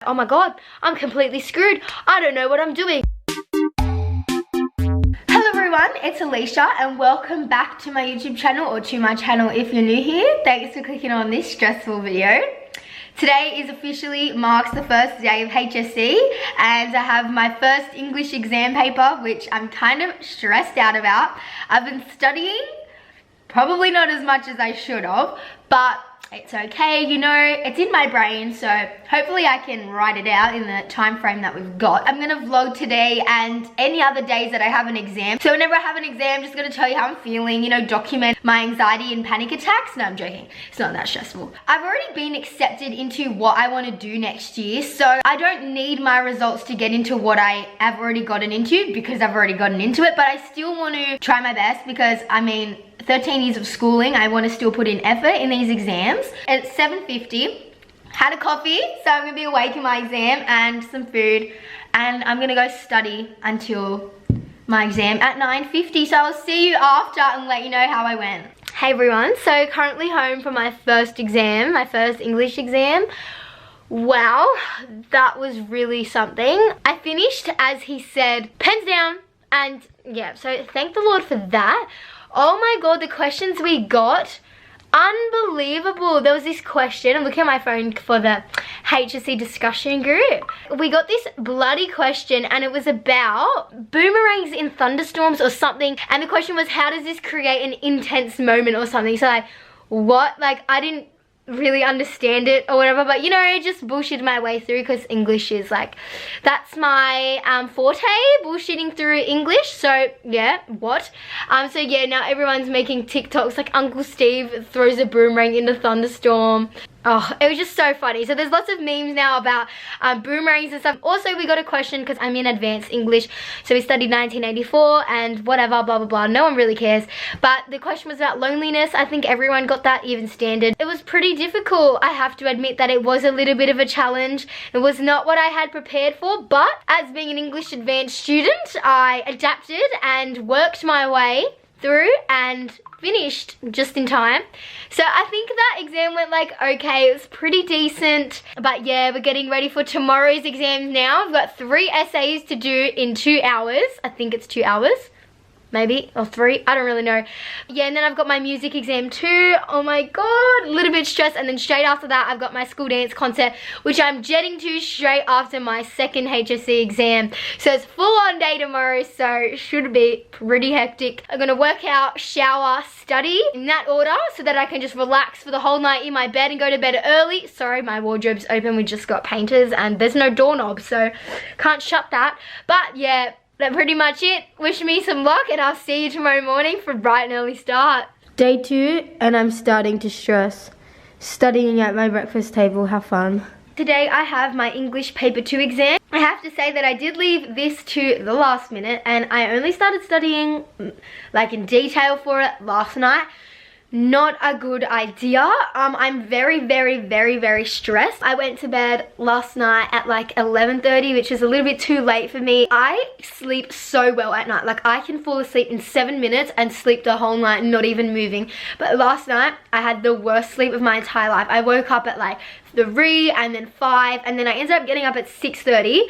oh my god, I'm completely screwed. I don't know what I'm doing. Hello everyone, it's Alicia and welcome back to my YouTube channel, or to my channel if you're new here. Thanks for clicking on this stressful video. Today is officially marks the first day of HSC and I have my first English exam paper, which I'm kind of stressed out about. I've been studying, probably not as much as I should have, but it's okay, you know, it's in my brain, so hopefully I can write it out in the time frame that we've got. I'm gonna vlog today and any other days that I have an exam. So whenever I have an exam, I'm just gonna tell you how I'm feeling, you know, document my anxiety and panic attacks. No, I'm joking, it's not that stressful. I've already been accepted into what I want to do next year, so I don't need my results to get into what I have already gotten into, because I've already gotten into it, but I still want to try my best, because I mean, 13 years of schooling, I want to still put in effort in these exams. It's 7:50, had a coffee, so I'm going to be awake in my exam, and some food, and I'm going to go study until my exam at 9:50, so I'll see you after and let you know how I went. Hey everyone, so currently home from my first exam, my first English exam. Wow, that was really something. I finished, as he said, pens down, and yeah, so thank the Lord for that. Oh my god, the questions we got, unbelievable. There was this question, I'm looking at my phone for the HSC discussion group. We got this bloody question and it was about boomerangs in thunderstorms or something, and the question was, how does this create an intense moment or something? So like, what? Like, I didn't really understand it or whatever, but you know, I just bullshitted my way through, because English is like, that's my forte, bullshitting through English. So yeah, what? So yeah, now everyone's making TikToks like Uncle Steve throws a boomerang in a thunderstorm. Oh, it was just so funny. So there's lots of memes now about boomerangs and stuff. Also, we got a question, because I'm in advanced English, so we studied 1984 and whatever, blah, blah, blah. No one really cares. But the question was about loneliness. I think everyone got that, even standard. It was pretty difficult. I have to admit that it was a little bit of a challenge. It was not what I had prepared for, but as being an English advanced student, I adapted and worked my way through and finished just in time. So I think that exam went like okay, it was pretty decent. But yeah, we're getting ready for tomorrow's exams now. I've got 3 essays to do in 2 hours. I think it's 2 hours. Maybe, or 3, I don't really know. Yeah, and then I've got my music exam too. Oh my god, a little bit stressed. And then straight after that, I've got my school dance concert, which I'm jetting to straight after my second HSC exam. So it's full on day tomorrow, so it should be pretty hectic. I'm gonna work out, shower, study in that order, so that I can just relax for the whole night in my bed and go to bed early. Sorry, my wardrobe's open, we just got painters and there's no doorknob, so can't shut that. But yeah, that's pretty much it. Wish me some luck and I'll see you tomorrow morning for a bright and early start. Day 2 and I'm starting to stress. Studying at my breakfast table, how fun. Today I have my English paper 2 exam. I have to say that I did leave this to the last minute and I only started studying like in detail for it last night. Not a good idea. I'm very stressed. I went to bed last night at like 11:30, which is a little bit too late for me. I sleep so well at night. Like, I can fall asleep in 7 minutes and sleep the whole night, not even moving. But last night I had the worst sleep of my entire life. I woke up at like 3 and then 5 and then I ended up getting up at 6:30.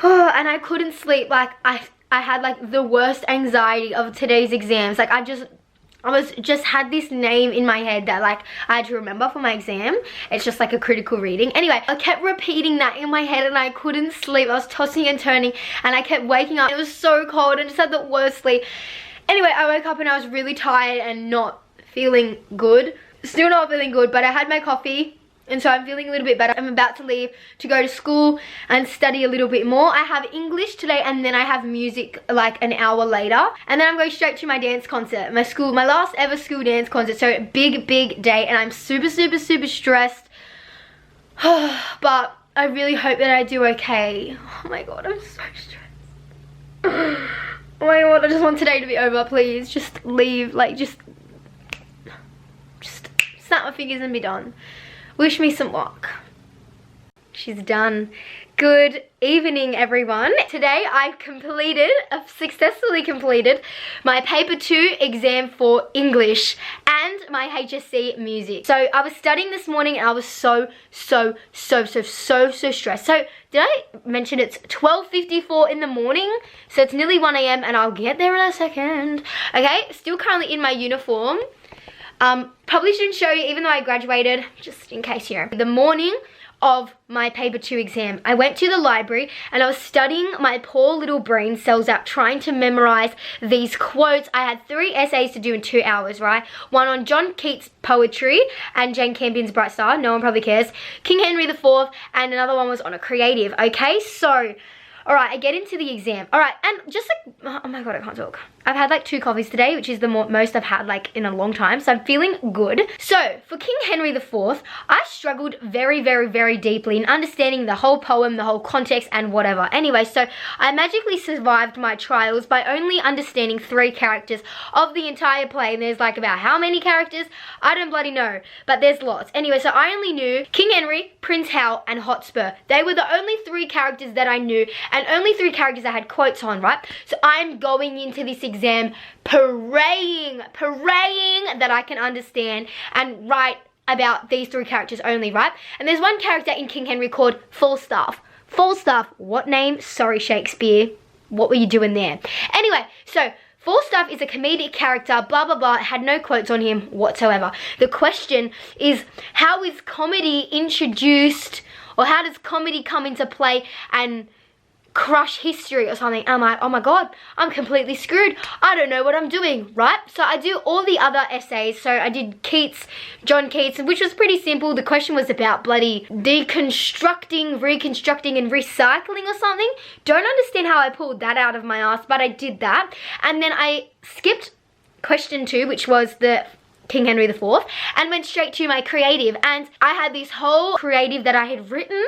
And I couldn't sleep. Like, I had like the worst anxiety of today's exams. Like, I just had this name in my head that like I had to remember for my exam. It's just like a critical reading. Anyway, I kept repeating that in my head and I couldn't sleep. I was tossing and turning and I kept waking up. It was so cold and just had the worst sleep. Anyway, I woke up and I was really tired and not feeling good. Still not feeling good, but I had my coffee. And so I'm feeling a little bit better. I'm about to leave to go to school and study a little bit more. I have English today and then I have music like an hour later. And then I'm going straight to my dance concert. My last ever school dance concert. So big day and I'm super stressed. But I really hope that I do okay. Oh my god, I'm so stressed. Oh my god, I just want today to be over, please. Just leave, like just snap my fingers and be done. Wish me some luck. she's done. Good evening, everyone. Today I successfully completed my paper 2 exam for English and my HSC music. So I was studying this morning and I was so stressed. So did I mention it's 12:54 in the morning? So it's nearly 1 AM and I'll get there in a second. Okay, still currently in my uniform. Probably shouldn't show you even though I graduated, just in case you're the morning of my paper 2 exam. I went to the library and I was studying my poor little brain cells out, trying to memorize these quotes. I had 3 essays to do in 2 hours, right? One on John Keats' poetry and Jane Campion's Bright Star, no one probably cares, King Henry IV, and another one was on a creative, okay? So, alright, I get into the exam. Alright, and just like, oh my god, I can't talk. I've had like 2 coffees today, which is the most I've had like in a long time, so I'm feeling good. So, for King Henry IV, I struggled very deeply in understanding the whole poem, the whole context, and whatever. Anyway, so I magically survived my trials by only understanding 3 characters of the entire play, and there's like about how many characters? I don't bloody know, but there's lots. Anyway, so I only knew King Henry, Prince Hal, and Hotspur. They were the only 3 characters that I knew, and only 3 characters I had quotes on, right? So I'm going into this exam praying that I can understand and write about these 3 characters only, right? And there's one character in King Henry called Falstaff. Falstaff, what name? Sorry, Shakespeare. What were you doing there? Anyway, so Falstaff is a comedic character, blah, blah, blah, had no quotes on him whatsoever. The question is, how is comedy introduced, or how does comedy come into play and crush history or something? I'm like, oh my god, I'm completely screwed. I don't know what I'm doing, right? So I do all the other essays. So I did Keats, John Keats, which was pretty simple. The question was about bloody deconstructing, reconstructing, and recycling or something. Don't understand how I pulled that out of my ass, but I did that. And then I skipped question 2, which was the King Henry IV, and went straight to my creative. And I had this whole creative that I had written,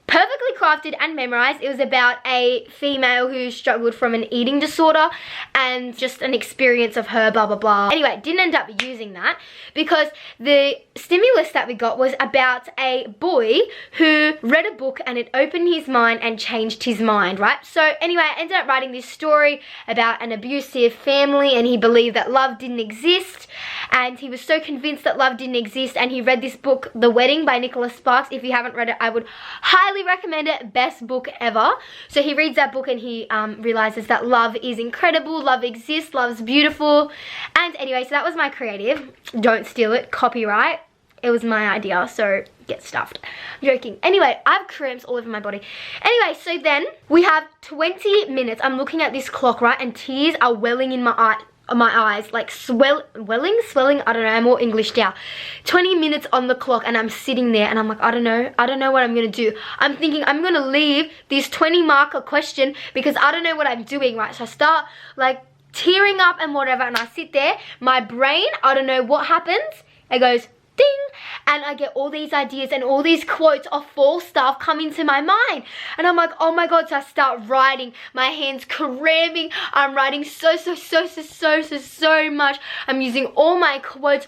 perfectly crafted and memorized. It was about a female who struggled from an eating disorder and just an experience of her, blah, blah, blah. Anyway, didn't end up using that because the stimulus that we got was about a boy who read a book and it opened his mind and changed his mind, right? So anyway, I ended up writing this story about an abusive family, and he believed that love didn't exist, and he was so convinced that love didn't exist, and he read this book, The Wedding by Nicholas Sparks. If you haven't read it, I would highly recommend it. Best book ever. So he reads that book and he realizes that love is incredible, love exists, love's beautiful. And anyway, so that was my creative. Don't steal it, copyright. It was my idea, so get stuffed. I'm joking. Anyway, I have cramps all over my body. Anyway, so then we have 20 minutes. I'm looking at this clock, right, and tears are welling in my eyes, like swelling, I don't know, I'm all English now. 20 minutes on the clock and I'm sitting there and I'm like, I don't know what I'm gonna do. I'm thinking I'm gonna leave this 20 marker question because I don't know what I'm doing, right? So I start like tearing up and whatever, and I sit there, my brain, I don't know what happens, it goes ding, and I get all these ideas and all these quotes of Falstaff come into my mind, and I'm like, oh my god. So I start writing, my hands cramping, I'm writing so much. I'm using all my quotes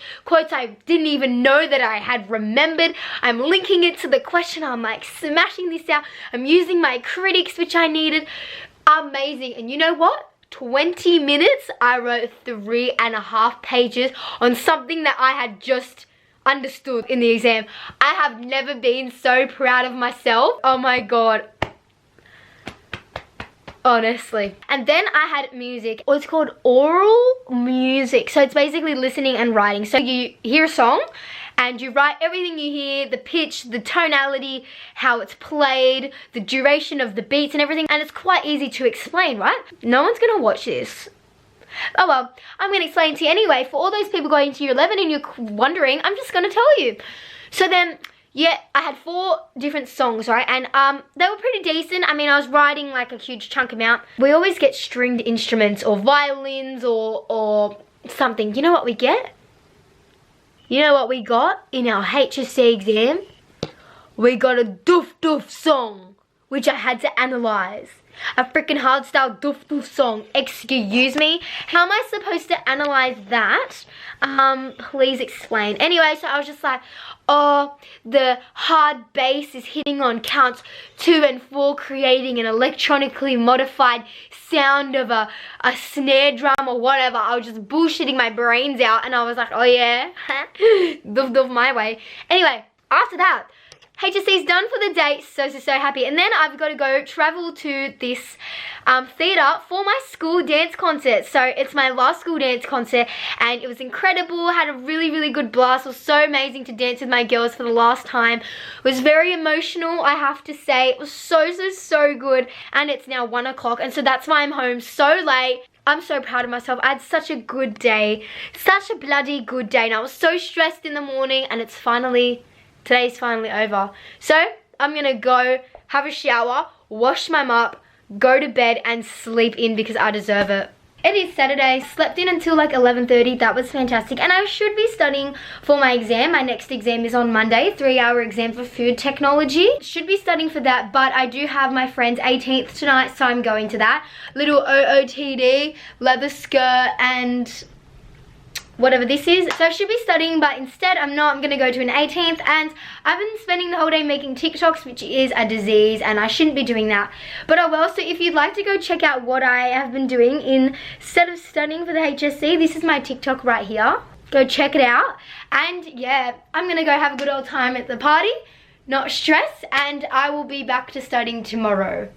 I didn't even know that I had remembered. I'm linking it to the question, I'm like smashing this out, I'm using my critics, which I needed. Amazing. And you know what? 20 minutes, I wrote 3.5 pages on something that I had just understood in the exam. I have never been so proud of myself. Oh my god. Honestly. And then I had music. It's called oral music. So it's basically listening and writing. So you hear a song and you write everything you hear, the pitch, the tonality, how it's played, the duration of the beats and everything. And it's quite easy to explain, right? No one's gonna watch this. Oh well, I'm going to explain to you anyway. For all those people going to year 11 and you're wondering, I'm just going to tell you. So then, yeah, I had 4 different songs, right? And they were pretty decent. I mean, I was writing like a huge chunk amount. We always get stringed instruments or violins or something. You know what we get? You know what we got in our HSC exam? We got a doof doof song. which I had to analyze. A freaking hardstyle doof doof song. Excuse me. How am I supposed to analyze that? Please explain. Anyway, so I was just like, oh, the hard bass is hitting on counts 2 and 4, creating an electronically modified sound of a snare drum or whatever. I was just bullshitting my brains out, and I was like, oh yeah, doof doof my way. Anyway, after that, HSC's done for the day, so happy. And then I've got to go travel to this theatre for my school dance concert. So it's my last school dance concert, and it was incredible. I had a really good blast. It was so amazing to dance with my girls for the last time. It was very emotional, I have to say. It was so good. And it's now 1 o'clock, and so that's why I'm home so late. I'm so proud of myself. I had such a good day. Such a bloody good day. And I was so stressed in the morning, and it's today's finally over. So I'm gonna go have a shower, wash my mop, go to bed and sleep in because I deserve it. It is Saturday, slept in until like 11:30, that was fantastic. And I should be studying for my exam. My next exam is on Monday, 3-hour exam for food technology. Should be studying for that, but I do have my friend's 18th tonight, so I'm going to that. Little OOTD, leather skirt and whatever this is. So I should be studying, but instead I'm not. I'm gonna go to an 18th, and I've been spending the whole day making TikToks, which is a disease, and I shouldn't be doing that. But I will. So if you'd like to go check out what I have been doing instead of studying for the HSC, this is my TikTok right here. Go check it out. And yeah, I'm gonna go have a good old time at the party, not stress, and I will be back to studying tomorrow.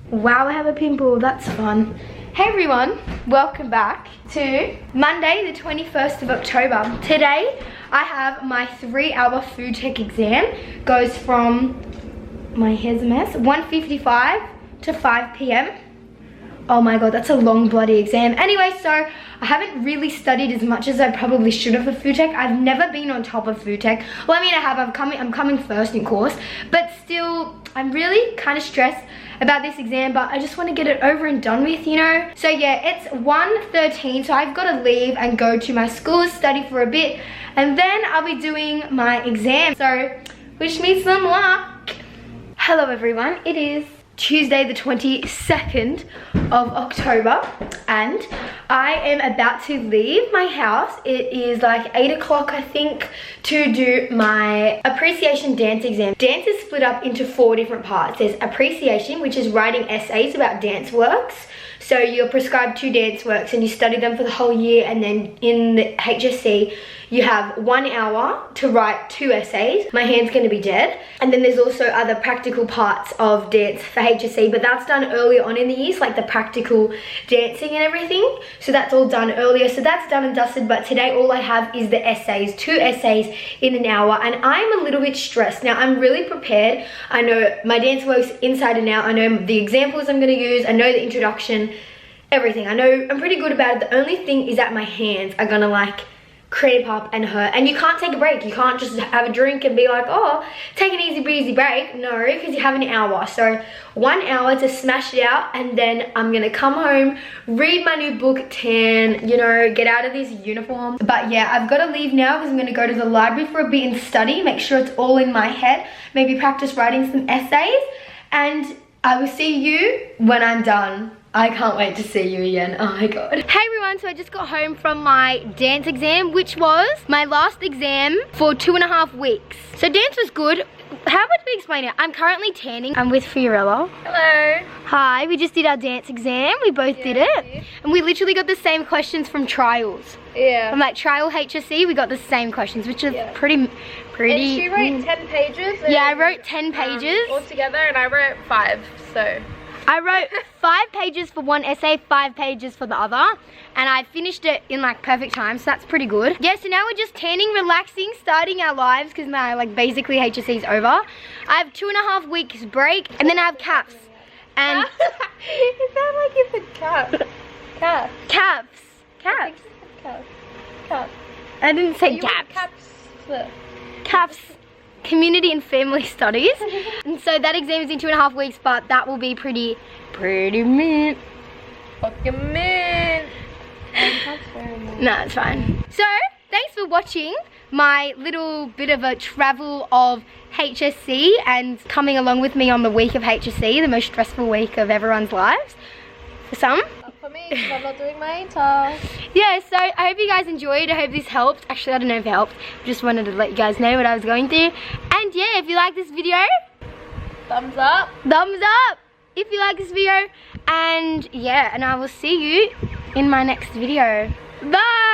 Wow, I have a pimple, that's fun. Hey everyone, welcome back to Monday the 21st of October. Today I have my 3-hour food tech exam. Goes from, my hair's a mess, 1:55 to 5 p.m. Oh my god, that's a long bloody exam. Anyway, so I haven't really studied as much as I probably should have for food tech. I've never been on top of food tech. Well, I mean I have, I'm coming first in course, but still I'm really kind of stressed about this exam, but I just want to get it over and done with, you know. So yeah, it's 1:13, so I've got to leave and go to my school, study for a bit, and then I'll be doing my exam. So wish me some luck. Hello everyone, it is Tuesday the 22nd of October, and I am about to leave my house. It is like 8 o'clock, I think, to do my appreciation dance exam. Dance is split up into 4 different parts. There's appreciation, which is writing essays about dance works. So you're prescribed 2 dance works and you study them for the whole year, and then in the HSC you have 1 hour to write 2 essays. My hand's gonna be dead. And then there's also other practical parts of dance for HSC, but that's done earlier on in the years, like the practical dancing and everything. So that's all done earlier, so that's done and dusted. But today all I have is the essays, 2 essays in an hour, and I'm a little bit stressed. Now I'm really prepared. I know my dance works inside and out. I know the examples I'm gonna use. I know the introduction, everything. I know I'm pretty good about it. The only thing is that my hands are gonna like cramp up and hurt, and you can't take a break. You can't just have a drink and be like, oh, take an easy breezy break. No, because you have an hour. So 1 hour to smash it out, and then I'm gonna come home, read my new book, tan, you know, get out of this uniform. But yeah, I've got to leave now because I'm gonna go to the library for a bit and study, make sure it's all in my head, maybe practice writing some essays, and I will see you when I'm done. I can't wait to see you again. Oh my god. Hey everyone, so I just got home from my dance exam, which was my last exam for 2.5 weeks. So dance was good. How would we explain it? I'm currently tanning. I'm with Brielle. Hello. Hi, we just did our dance exam. We both did it. And we literally got the same questions from trials. Yeah. From like trial HSC, we got the same questions, which is pretty. And she wrote 10 pages. Yeah, I wrote 10 pages. All together, and I wrote 5, so. I wrote 5 pages for one essay, 5 pages for the other, and I finished it in like perfect time, so that's pretty good. Yeah, so now we're just tanning, relaxing, starting our lives, because now like basically HSC is over. I have 2.5 weeks break, and then I have caps. And it sounded like you said cap. Cap. Caps. Caps. Cap. I didn't say caps. Caps. Community and family studies. And so that exam is in 2.5 weeks, but that will be pretty mint. Fucking mint. No, it's fine. So thanks for watching my little bit of a travel of HSC and coming along with me on the week of HSC, the most stressful week of everyone's lives. For some. Not for me, because I'm not doing my task. Yeah, so I hope you guys enjoyed. I hope this helped. Actually, I don't know if it helped. Just wanted to let you guys know what I was going through. And yeah, if you like this video, Thumbs up. thumbs up if you like this video. And yeah, and I will see you in my next video. Bye.